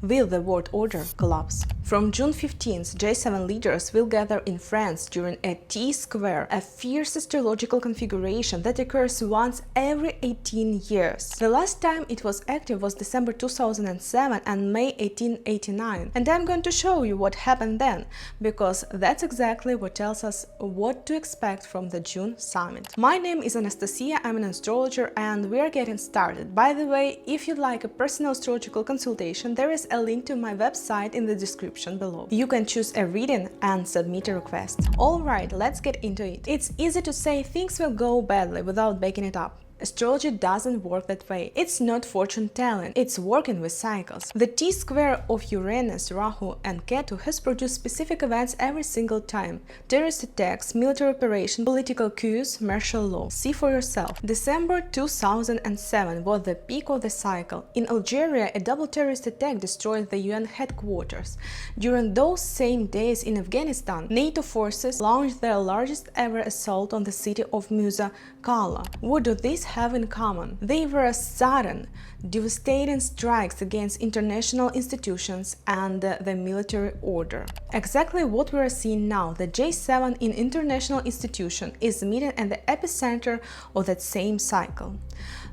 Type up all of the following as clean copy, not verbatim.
will the world order collapse? From June 15th, J7 leaders will gather in France during a T-square, a fierce astrological configuration that occurs once every 18 years. The last time it was active was December 2007 and May 1889, and I'm going to show you what happened then, because that's exactly what tells us what to expect from the June summit. My name is Anastasia, I'm an astrologer, and we are getting started. By the way, if you'd like a personal astrological consultation, there is a link to my website in the description below. You can choose a reading and submit a request. Alright, let's get into it. It's easy to say things will go badly without backing it up. Astrology doesn't work that way. It's not fortune telling, it's working with cycles. The T-square of Uranus, Rahu and Ketu has produced specific events every single time. Terrorist attacks, military operations, political coups, martial law. See for yourself. December 2007 was the peak of the cycle. In Algeria, a double terrorist attack destroyed the UN headquarters. During those same days in Afghanistan, NATO forces launched their largest ever assault on the city of Musa Qala. What do these have in common? They were sudden, devastating strikes against international institutions and the military order. Exactly what we are seeing now. The J7 in international institution is meeting at the epicenter of that same cycle.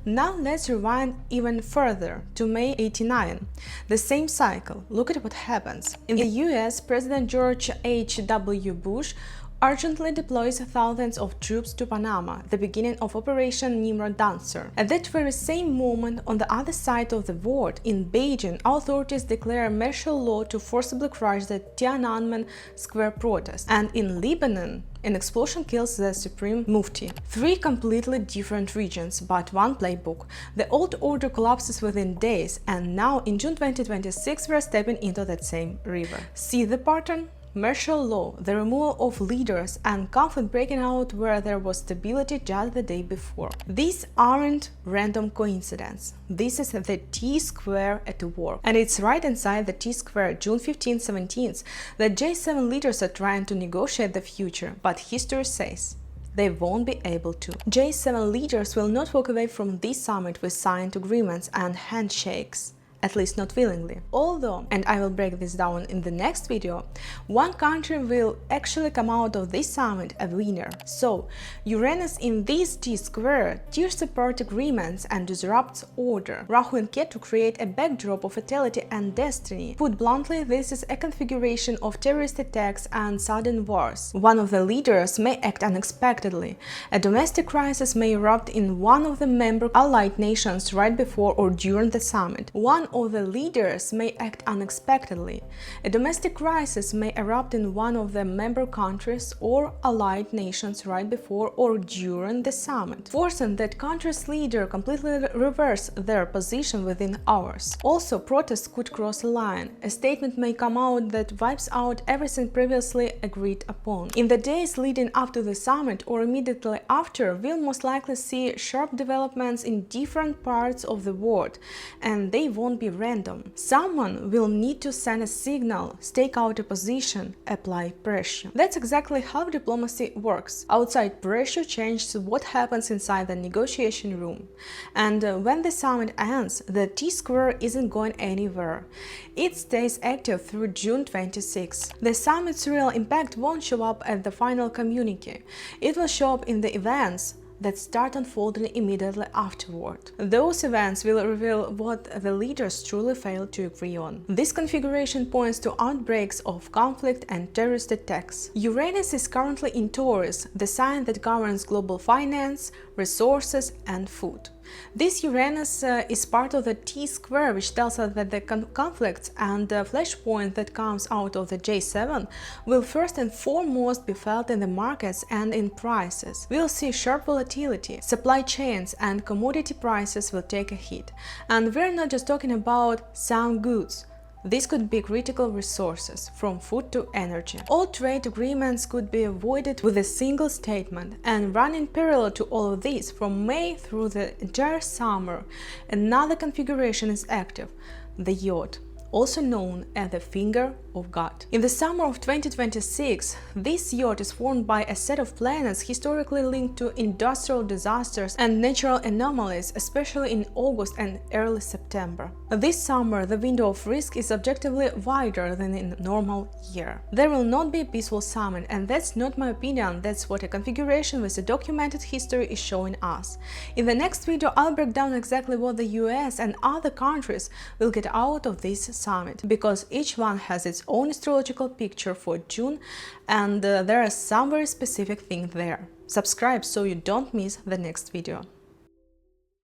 Now let's rewind even further to May 89. The same cycle. Look at what happens. In the US, President George H.W. Bush urgently deploys thousands of troops to Panama, the beginning of Operation Nimrod Dancer. At that very same moment, on the other side of the world, in Beijing, authorities declare martial law to forcibly crush the Tiananmen Square protest. And in Lebanon, an explosion kills the Supreme Mufti. Three completely different regions, but one playbook. The old order collapses within days, and now in June 2026 we are stepping into that same river. See the pattern? Martial law, the removal of leaders, and conflict breaking out where there was stability just the day before. These aren't random coincidences. This is the T-square at work. And it's right inside the T-square, June 15th-17th, that J7 leaders are trying to negotiate the future, but history says they won't be able to. J7 leaders will not walk away from this summit with signed agreements and handshakes. At least not willingly. Although, and I will break this down in the next video, one country will actually come out of this summit a winner. So, Uranus in this T-square tears apart agreements and disrupts order. Rahu and Ketu create a backdrop of fatality and destiny. Put bluntly, this is a configuration of terrorist attacks and sudden wars. One of the leaders may act unexpectedly. A domestic crisis may erupt in one of the member allied nations right before or during the summit. One of the leaders may act unexpectedly. A domestic crisis may erupt in one of the member countries or allied nations right before or during the summit, forcing that country's leader completely reverse their position within hours. Also, protests could cross a line. A statement may come out that wipes out everything previously agreed upon. In the days leading up to the summit or immediately after, we'll most likely see sharp developments in different parts of the world, and they won't be random. Someone will need to send a signal, stake out a position, apply pressure. That's exactly how diplomacy works. Outside pressure changes what happens inside the negotiation room. And when the summit ends, the T-square isn't going anywhere. It stays active through June 26. The summit's real impact won't show up at the final communique. It will show up in the events that start unfolding immediately afterward. Those events will reveal what the leaders truly failed to agree on. This configuration points to outbreaks of conflict and terrorist attacks. Uranus is currently in Taurus, the sign that governs global finance, resources, and food. This Uranus is part of the T-square, which tells us that the conflicts and the flashpoint that comes out of the J7 will first and foremost be felt in the markets and in prices. We'll see sharp volatility, supply chains and commodity prices will take a hit. And we're not just talking about some goods. This could be critical resources, from food to energy. All trade agreements could be avoided with a single statement, and running parallel to all of this, from May through the entire summer, another configuration is active, the yacht, also known as the finger of God. In the summer of 2026, this yacht is formed by a set of planets historically linked to industrial disasters and natural anomalies, especially in August and early September. This summer, the window of risk is objectively wider than in a normal year. There will not be a peaceful summit, and that's not my opinion, that's what a configuration with a documented history is showing us. In the next video, I'll break down exactly what the US and other countries will get out of this summit, because each one has its own astrological picture for June, and there are some very specific things there. Subscribe so you don't miss the next video.